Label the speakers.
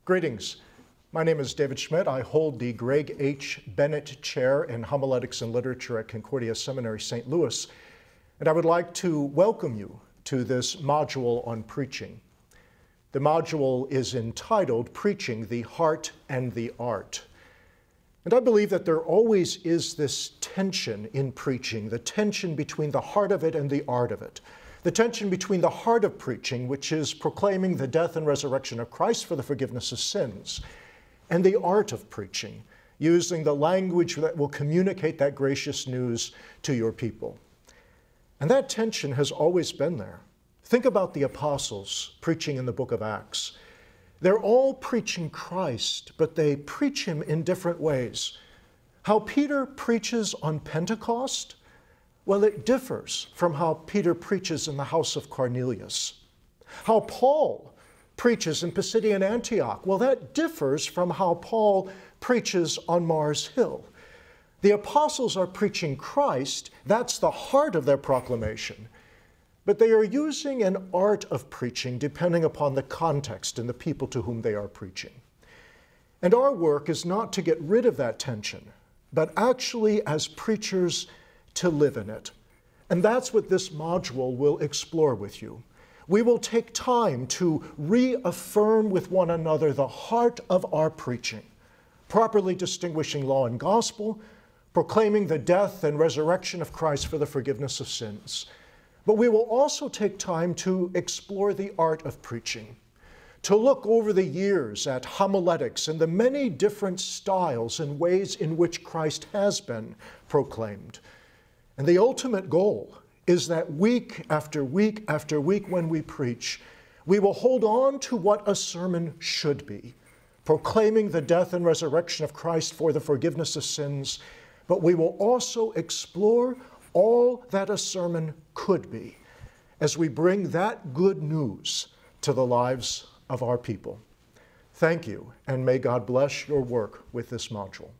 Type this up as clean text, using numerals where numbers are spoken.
Speaker 1: Greetings. My name is David Schmitt. I hold the Greg H. Bennett Chair in Homiletics and Literature at Concordia Seminary, St. Louis, and I would like to welcome you to this module on preaching. The module is entitled Preaching, the Heart and the Art. And I believe that there always is this tension in preaching, the tension between the heart of it and the art of it. The tension between the heart of preaching, which is proclaiming the death and resurrection of Christ for the forgiveness of sins, and the art of preaching, using the language that will communicate that gracious news to your people. And that tension has always been there. Think about the apostles preaching in the book of Acts. They're all preaching Christ, but they preach him in different ways. How Peter preaches on Pentecost, well, it differs from how Peter preaches in the house of Cornelius. How Paul preaches in Pisidian Antioch, well, that differs from how Paul preaches on Mars Hill. The apostles are preaching Christ, that's the heart of their proclamation, but they are using an art of preaching depending upon the context and the people to whom they are preaching. And our work is not to get rid of that tension, but actually as preachers to live in it. And that's what this module will explore with you. We will take time to reaffirm with one another the heart of our preaching, properly distinguishing law and gospel, proclaiming the death and resurrection of Christ for the forgiveness of sins. But we will also take time to explore the art of preaching, to look over the years at homiletics and the many different styles and ways in which Christ has been proclaimed. And the ultimate goal is that week after week after week when we preach, we will hold on to what a sermon should be, proclaiming the death and resurrection of Christ for the forgiveness of sins, but we will also explore all that a sermon could be as we bring that good news to the lives of our people. Thank you, and may God bless your work with this module.